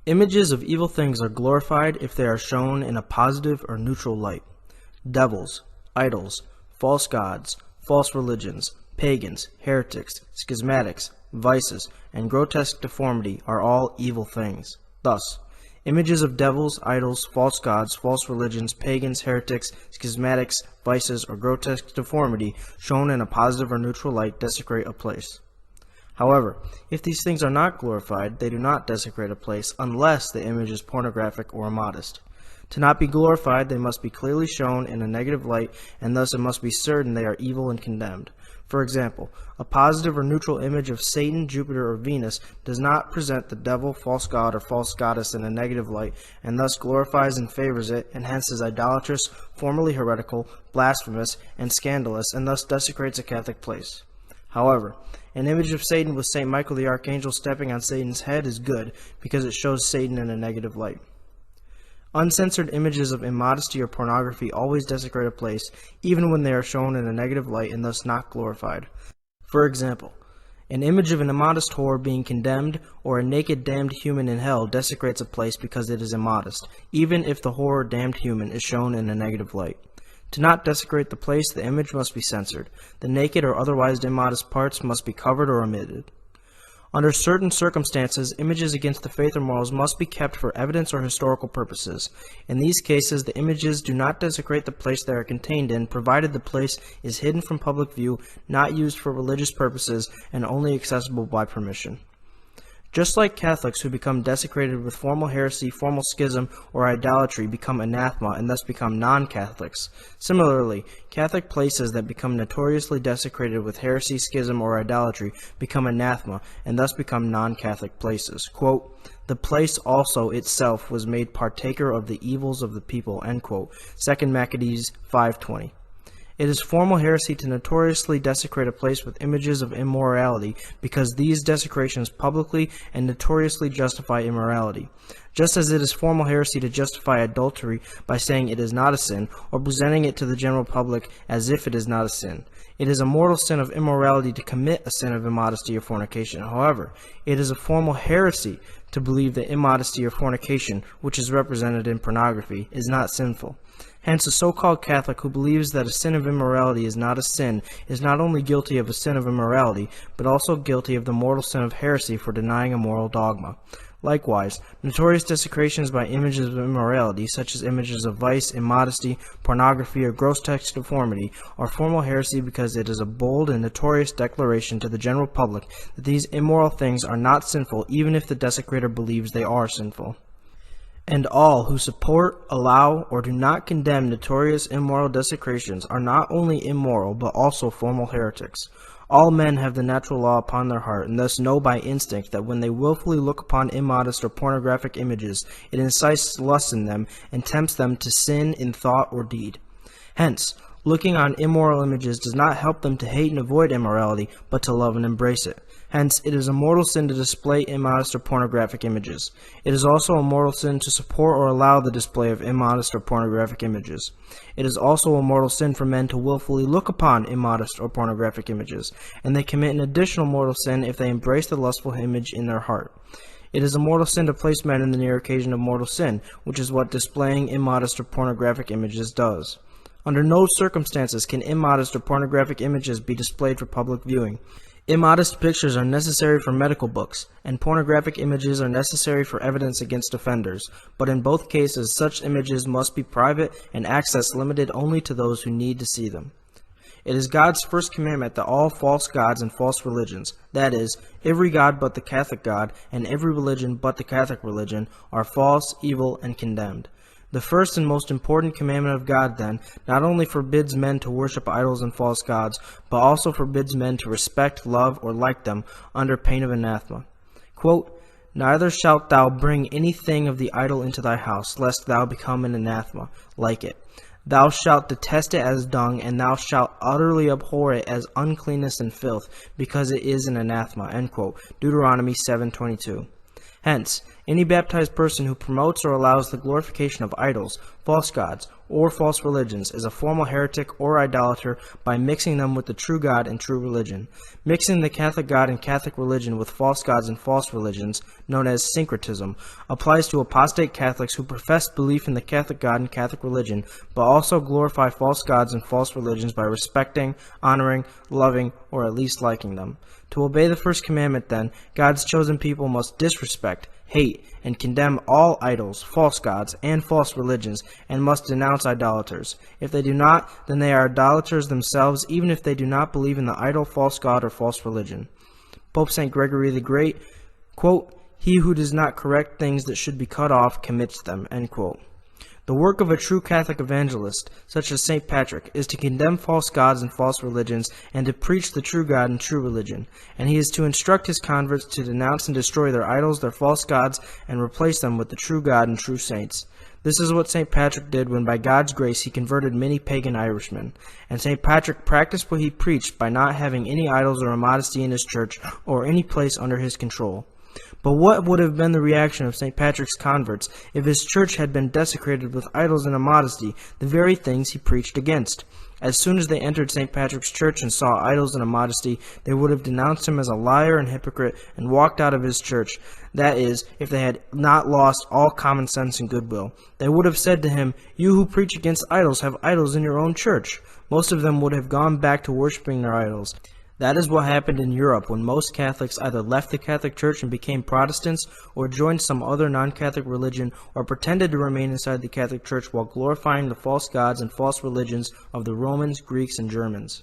Images of evil things are glorified if they are shown in a positive or neutral light. Devils, idols, false gods, false religions, pagans, heretics, schismatics, vices, and grotesque deformity are all evil things. Thus, images of devils, idols, false gods, false religions, pagans, heretics, schismatics, vices, or grotesque deformity shown in a positive or neutral light desecrate a place. However, if these things are not glorified, they do not desecrate a place unless the image is pornographic or immodest. To not be glorified, they must be clearly shown in a negative light, and thus it must be certain they are evil and condemned. For example, a positive or neutral image of Satan, Jupiter, or Venus does not present the devil, false god, or false goddess in a negative light, and thus glorifies and favors it, and hence is idolatrous, formally heretical, blasphemous, and scandalous, and thus desecrates a Catholic place. However, an image of Satan with St. Michael the Archangel stepping on Satan's head is good, because it shows Satan in a negative light. Uncensored images of immodesty or pornography always desecrate a place, even when they are shown in a negative light and thus not glorified. For example, an image of an immodest whore being condemned, or a naked damned human in hell desecrates a place because it is immodest, even if the whore or damned human is shown in a negative light. To not desecrate the place, the image must be censored. The naked or otherwise immodest parts must be covered or omitted. Under certain circumstances, images against the faith or morals must be kept for evidence or historical purposes. In these cases, the images do not desecrate the place they are contained in, provided the place is hidden from public view, not used for religious purposes, and only accessible by permission. Just like Catholics who become desecrated with formal heresy, formal schism, or idolatry become anathema and thus become non-Catholics. Similarly, Catholic places that become notoriously desecrated with heresy, schism, or idolatry become anathema and thus become non-Catholic places. Quote, "The place also itself was made partaker of the evils of the people," end quote. 2 Maccabees 5:20. It is formal heresy to notoriously desecrate a place with images of immorality, because these desecrations publicly and notoriously justify immorality. Just as it is formal heresy to justify adultery by saying it is not a sin, or presenting it to the general public as if it is not a sin. It is a mortal sin of immorality to commit a sin of immodesty or fornication. However, it is a formal heresy to believe that immodesty or fornication, which is represented in pornography, is not sinful. Hence, a so-called Catholic who believes that a sin of immorality is not a sin is not only guilty of a sin of immorality, but also guilty of the mortal sin of heresy for denying a moral dogma. Likewise, notorious desecrations by images of immorality, such as images of vice, immodesty, pornography, or grotesque deformity, are formal heresy because it is a bold and notorious declaration to the general public that these immoral things are not sinful, even if the desecrator believes they are sinful. And all who support, allow, or do not condemn notorious immoral desecrations are not only immoral, but also formal heretics. All men have the natural law upon their heart, and thus know by instinct that when they willfully look upon immodest or pornographic images, it incites lust in them and tempts them to sin in thought or deed. Hence, looking on immoral images does not help them to hate and avoid immorality, but to love and embrace it. Hence, it is a mortal sin to display immodest or pornographic images. It is also a mortal sin to support or allow the display of immodest or pornographic images. It is also a mortal sin for men to willfully look upon immodest or pornographic images, and they commit an additional mortal sin if they embrace the lustful image in their heart. It is a mortal sin to place men in the near occasion of mortal sin, which is what displaying immodest or pornographic images does. Under no circumstances can immodest or pornographic images be displayed for public viewing. Immodest pictures are necessary for medical books, and pornographic images are necessary for evidence against offenders, but in both cases such images must be private and access limited only to those who need to see them. It is God's first commandment that all false gods and false religions, that is, every god but the Catholic God, and every religion but the Catholic religion, are false, evil, and condemned. The first and most important commandment of God, then, not only forbids men to worship idols and false gods, but also forbids men to respect, love, or like them under pain of anathema. Quote, "Neither shalt thou bring anything of the idol into thy house, lest thou become an anathema, like it. Thou shalt detest it as dung, and thou shalt utterly abhor it as uncleanness and filth, because it is an anathema." End quote. Deuteronomy 7:22. Hence, any baptized person who promotes or allows the glorification of idols, false gods, or false religions is a formal heretic or idolater by mixing them with the true God and true religion. Mixing the Catholic God and Catholic religion with false gods and false religions, known as syncretism, applies to apostate Catholics who profess belief in the Catholic God and Catholic religion, but also glorify false gods and false religions by respecting, honoring, loving, or at least liking them. To obey the first commandment, then, God's chosen people must disrespect, hate, and condemn all idols, false gods, and false religions, and must denounce idolaters. If they do not, then they are idolaters themselves, even if they do not believe in the idol, false god, or false religion. Pope St. Gregory the Great, quote, "He who does not correct things that should be cut off commits them," end quote. The work of a true Catholic evangelist, such as St. Patrick, is to condemn false gods and false religions, and to preach the true God and true religion. And he is to instruct his converts to denounce and destroy their idols, their false gods, and replace them with the true God and true saints. This is what St. Patrick did when by God's grace he converted many pagan Irishmen. And St. Patrick practiced what he preached by not having any idols or immodesty in his church or any place under his control. But what would have been the reaction of St. Patrick's converts if his church had been desecrated with idols and immodesty, the very things he preached against? As soon as they entered St. Patrick's church and saw idols and immodesty, they would have denounced him as a liar and hypocrite and walked out of his church. That is, if they had not lost all common sense and goodwill. They would have said to him, "You who preach against idols have idols in your own church." Most of them would have gone back to worshiping their idols. That is what happened in Europe when most Catholics either left the Catholic Church and became Protestants, or joined some other non-Catholic religion, or pretended to remain inside the Catholic Church while glorifying the false gods and false religions of the Romans, Greeks, and Germans.